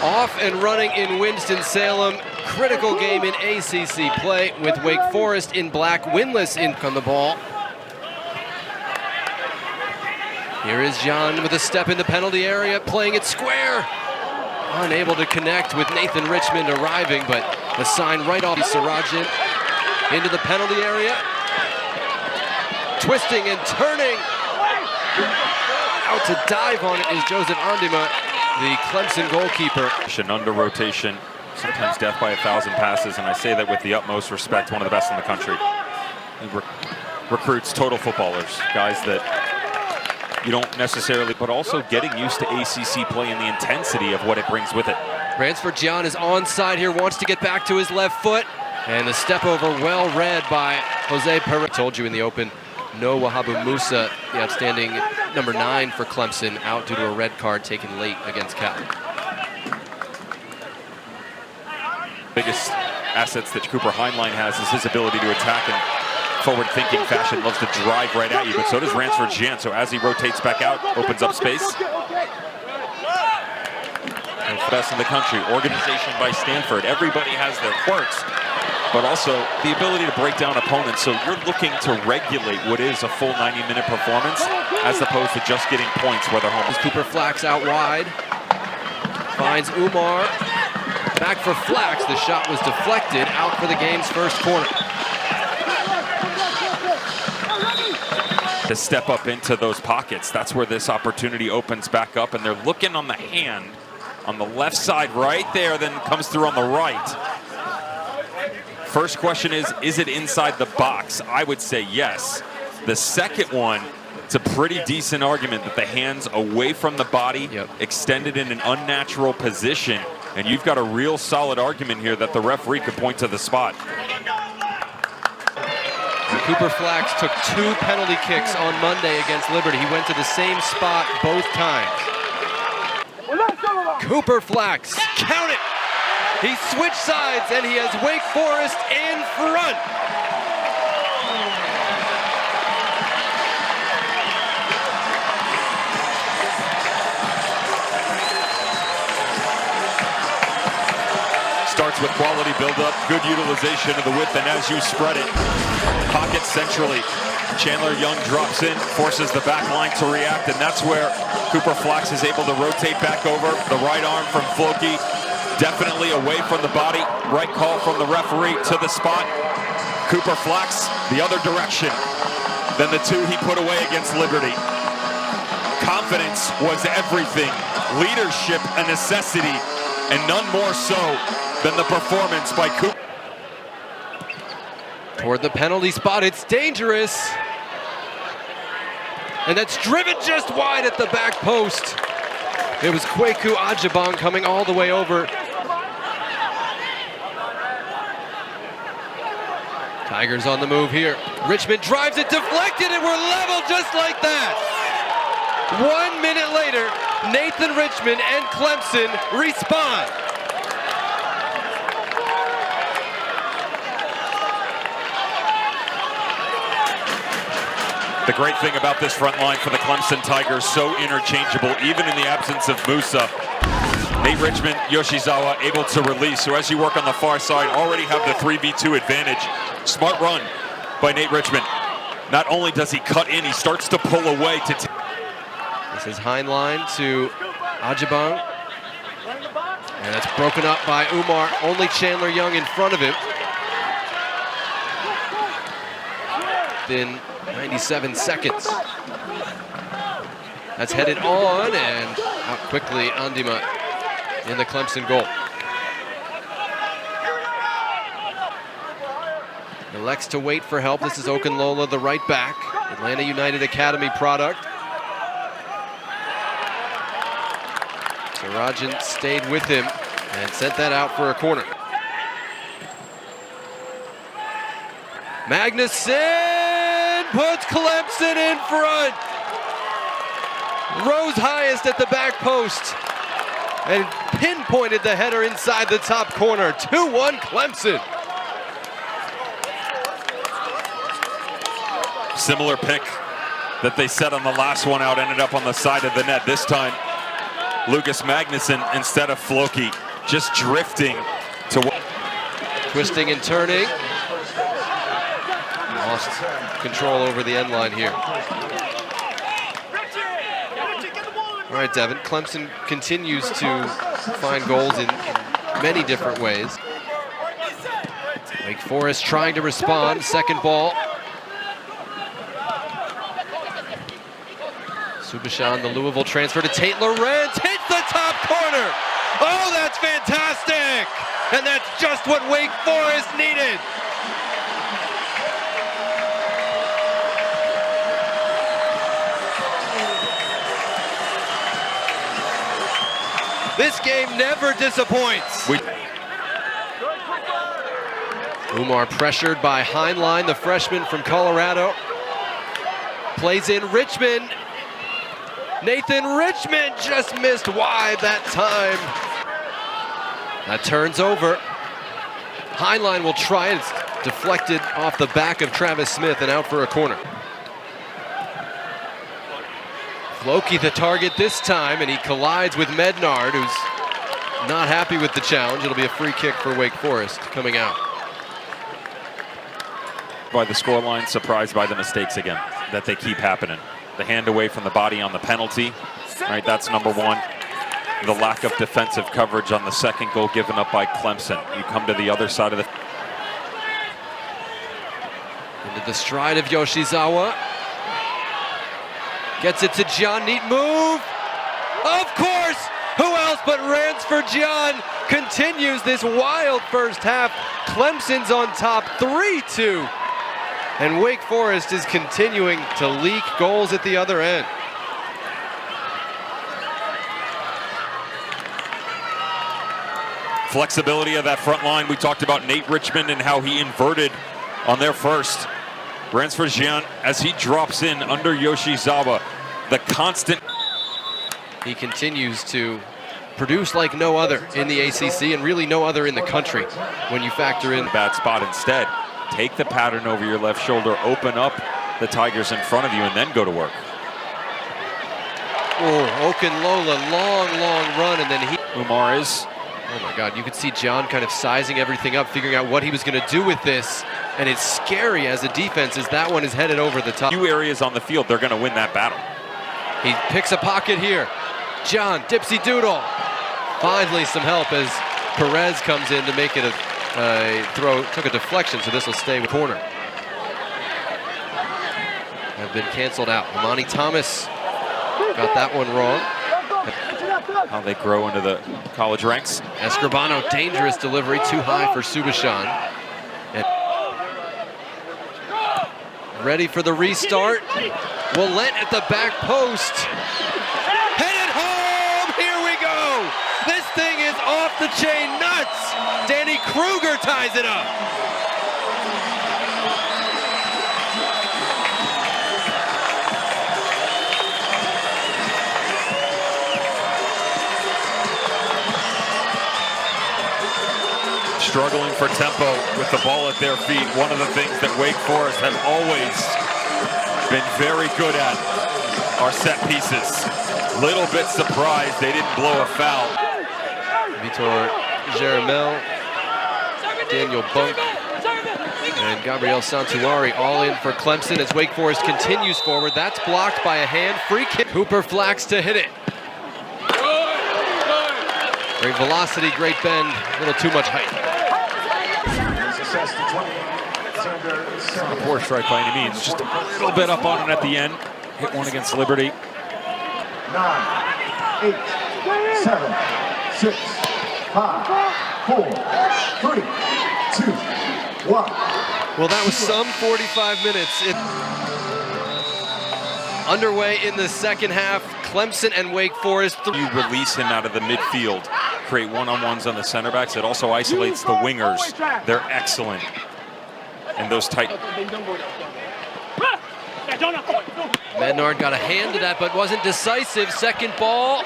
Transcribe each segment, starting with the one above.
Off and running in Winston-Salem. Critical game in ACC play with Wake Forest in black, winless in on the ball. Here is John with a step in the penalty area, playing it square. Unable to connect with Nathan Richmond arriving, but the sign right off Sarajan into the penalty area. Twisting and turning. Out to dive on it is Joseph Andima, the Clemson goalkeeper. Under rotation, sometimes death by 1,000 passes, and I say that with the utmost respect, one of the best in the country. He recruits total footballers, guys that you don't necessarily, but also getting used to ACC play and the intensity of what it brings with it. Bransford Gian is onside here, wants to get back to his left foot, and the step over well read by Jose Perez. Told you in the open, no Wahabu Musa, the outstanding number 9 for Clemson, out due to a red card taken late against Cal. Biggest assets that Cooper Heinlein has is his ability to attack in forward-thinking fashion, loves to drive right at you, but so does Ransford Jean. So as he rotates back out, opens up space. And best in the country, organization by Stanford. Everybody has their quirks, but also the ability to break down opponents. So you're looking to regulate what is a full 90-minute performance, as opposed to just getting points where they're home. Cooper Flax out wide, finds Umar. Back for Flax, the shot was deflected, out for the game's first corner. To step up into those pockets, that's where this opportunity opens back up, and they're looking on the hand on the left side right there, then comes through on the right. First question is it inside the box? I would say yes. The second one, it's a pretty decent argument that the hand's away from the body, extended in an unnatural position, and you've got a real solid argument here that the referee could point to the spot. Cooper Flax took 2 penalty kicks on Monday against Liberty. He went to the same spot both times. Cooper Flax, count it! He switched sides and he has Wake Forest in front. Starts with quality build-up, good utilization of the width, and as you spread it, pocket centrally. Chandler Young drops in, forces the back line to react, and that's where Cooper Flax is able to rotate back over. The right arm from Floki, definitely away from the body. Right call from the referee to the spot. Cooper Flax, the other direction than the 2 he put away against Liberty. Confidence was everything. Leadership a necessity, and none more so than the performance by Cooper. Toward the penalty spot, it's dangerous. And that's driven just wide at the back post. It was Kweku Ajibong coming all the way over. Tigers on the move here. Richmond drives it, deflected, and we're level just like that. 1 minute later, Nathan Richmond and Clemson respond. The great thing about this front line for the Clemson Tigers, so interchangeable, even in the absence of Musa. Nate Richmond, Yoshizawa able to release. So as you work on the far side, already have the 3v2 advantage. Smart run by Nate Richmond. Not only does he cut in, he starts to pull away to this is Heinlein to Ajibong. And that's broken up by Umar. Only Chandler Young in front of him. Then 97 seconds. That's headed on and out quickly. Andima in the Clemson goal. Elects to wait for help. This is Okunlola, the right back, Atlanta United Academy product. Sarajan stayed with him and sent that out for a corner. Magnuson puts Clemson in front. Rose highest at the back post and pinpointed the header inside the top corner. 2-1 Clemson. Similar pick that they set on the last one out ended up on the side of the net. This time Lucas Magnuson instead of Floki, just drifting to twisting and turning. Lost control over the end line here. All right, Devin, Clemson continues to find goals in many different ways. Wake Forest trying to respond. Second ball. Subashan, the Louisville transfer to Tate Lorentz, hits the top corner. Oh, that's fantastic! And that's just what Wake Forest needed. This game never disappoints. Umar pressured by Heinlein, the freshman from Colorado. Plays in Richmond. Nathan Richmond just missed wide that time. That turns over. Heinlein will try it. It's deflected off the back of Travis Smith and out for a corner. Floki the target this time, and he collides with Mednard, who's not happy with the challenge. It'll be a free kick for Wake Forest coming out. By the scoreline, surprised by the mistakes again that they keep happening. The hand away from the body on the penalty. All right, that's number one. The lack of defensive coverage on the second goal given up by Clemson. You come to the other side of the... Into the stride of Yoshizawa. Gets it to John. Neat move. Of course! Who else but Ransford John continues this wild first half. Clemson's on top 3-2. And Wake Forest is continuing to leak goals at the other end. Flexibility of that front line. We talked about Nate Richmond and how he inverted on their first. Ransford Jean, as he drops in under Yoshizawa, the constant. He continues to produce like no other in the ACC and really no other in the country when you factor in. Bad spot instead. Take the pattern over your left shoulder, open up the Tigers in front of you, and then go to work. Oh, Okunlola, long run, and then he... Umar is... Oh my God, you could see John kind of sizing everything up, figuring out what he was going to do with this. And it's scary as a defense as that one is headed over the top. Few areas on the field, they're going to win that battle. He picks a pocket here. John, dipsy doodle. Finally some help as Perez comes in to make it a throw. Took a deflection, so this will stay with corner. Have been canceled out. Amani Thomas got that one wrong. How they grow into the college ranks. Escribano, dangerous delivery, too high for Subashan. And ready for the restart. Willett at the back post. Headed home, here we go. This thing is off the chain nuts. Danny Kruger ties it up. Struggling for tempo with the ball at their feet. One of the things that Wake Forest have always been very good at are set pieces. Little bit surprised they didn't blow a foul. Vitor Jerimel, Daniel Bunk, and Gabriel Santuari all in for Clemson as Wake Forest continues forward. That's blocked by a hand. Free kick. Hooper Flax to hit it. Great velocity, great bend, a little too much height. Not a poor strike by any means. Just a little bit up on it at the end. Hit one against Liberty. 9, 8, 7, 6, 5, 4, 3, 2, 1. Well, that was some 45 minutes. Underway in the second half. Clemson and Wake Forest. You release him out of the midfield, create one-on-ones on the center backs. It also isolates the wingers. They're excellent. And those tight. Mednard got a hand to that, but wasn't decisive. Second ball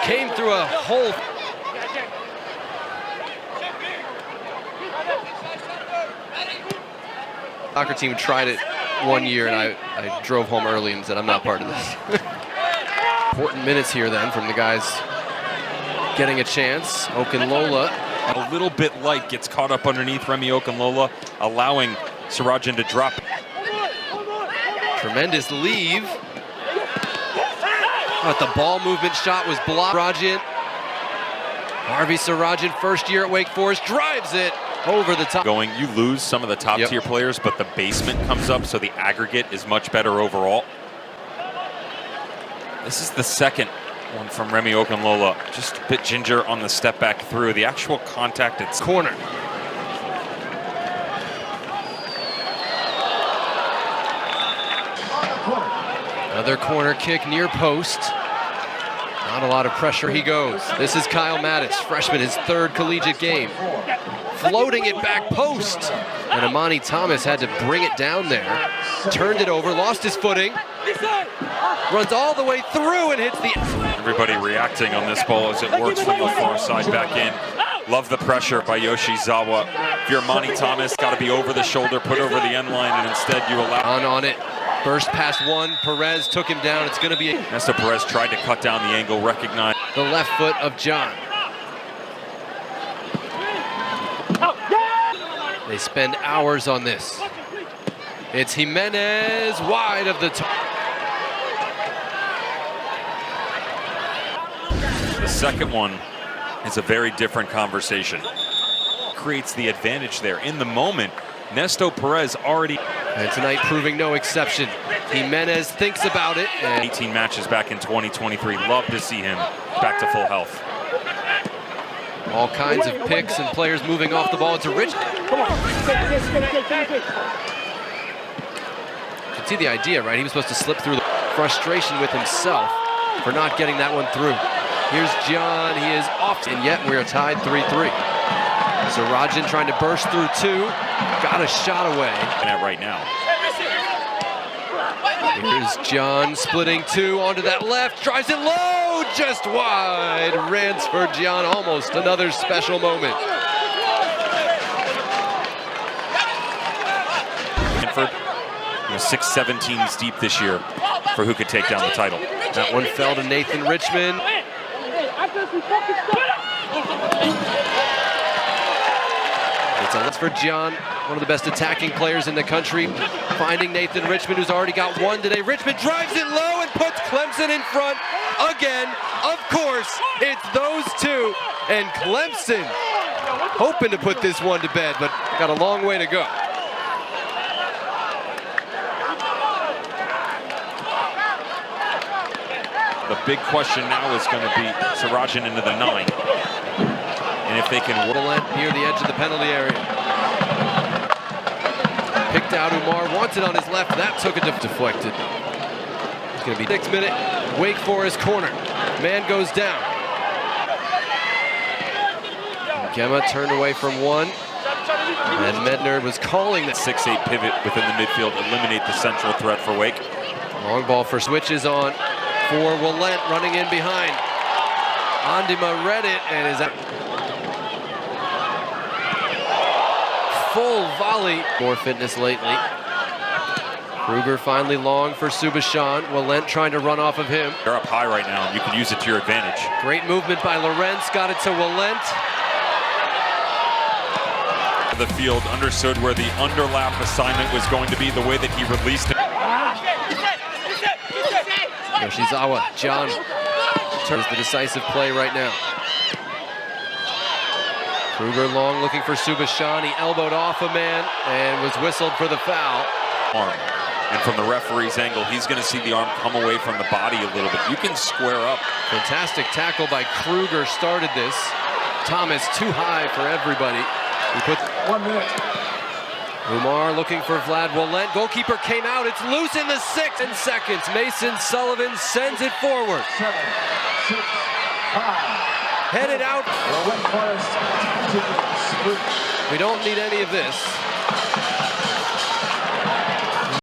came through a hole. Soccer team tried it one year, and I drove home early and said, I'm not part of this. Important minutes here then from the guys getting a chance. Okunlola. A little bit light, gets caught up underneath Remy Okunlola, allowing Sarajan to drop. Tremendous leave. But the ball movement shot was blocked. Sarajan. Harvey Sarajan, first year at Wake Forest, drives it over the top. You lose some of the top tier players, but the basement comes up, so the aggregate is much better overall. This is the second one from Remy Okunlola. Just a bit ginger on the step back through. The actual contact, it's corner. Another corner kick near post. Not a lot of pressure, he goes. This is Kyle Mattis, freshman, his third collegiate game. Floating it back post. And Amani Thomas had to bring it down there. Turned it over, lost his footing. Runs all the way through and hits the... Everybody reacting on this ball as it works from the far side back in. Love the pressure by Yoshizawa. If you're Amani Thomas, got to be over the shoulder, put over the end line, and instead you allow... On it. Burst past one, Perez took him down. It's going to be... Ernesto Perez tried to cut down the angle, recognized. The left foot of John. They spend hours on this. It's Jimenez wide of the top. The second one is a very different conversation. Creates the advantage there. In the moment, Ernesto Perez already... And tonight proving no exception. Jimenez thinks about it. And 18 matches back in 2023. Love to see him back to full health. All kinds of picks and players moving off the ball. It's a rich... Come on. You can see the idea, right? He was supposed to slip through the frustration with himself for not getting that one through. Here's John. He is off. And yet we're tied 3-3. Sarajan trying to burst through two. Got a shot away. Right now. Here's John splitting two onto that left. Drives it low, just wide. Ransford John, almost another special moment. Ransford, 6-7 teams deep this year for who could take down the title. That one fell to Nathan Richmond. It's a lift for John, one of the best attacking players in the country. Finding Nathan Richmond, who's already got one today. Richmond drives it low and puts Clemson in front again. Of course, it's those two. And Clemson hoping to put this one to bed, but got a long way to go. The big question now is going to be Sarajan into the 9. And if they can... Woodland near the edge of the penalty area. Picked out Umar, wants it on his left. That took it deflected. It's going to be 6 minute Wake Forest corner. Man goes down. Gemma turned away from one. And Medner was calling that 6-8 pivot within the midfield, eliminate the central threat for Wake. Long ball for switches on for Willent running in behind. Andima read it and is out. Full volley. More fitness lately. Kruger finally long for Subashan. Willent trying to run off of him. They're up high right now, and you can use it to your advantage. Great movement by Lorenz. Got it to Willent. The field understood where the underlap assignment was going to be, the way that he released it. Yoshizawa, John turns the decisive play right now. Kruger long looking for Subashan. He elbowed off a man and was whistled for the foul. Arm. And from the referee's angle, he's going to see the arm come away from the body a little bit. You can square up. Fantastic tackle by Kruger started this. Thomas too high for everybody. He put 1 minute. Umar looking for Vlad Willent. Goalkeeper came out. It's loose in the 6 seconds. Mason Sullivan sends it forward. 7, 6, 5. Headed out. Wake Forest. We don't need any of this.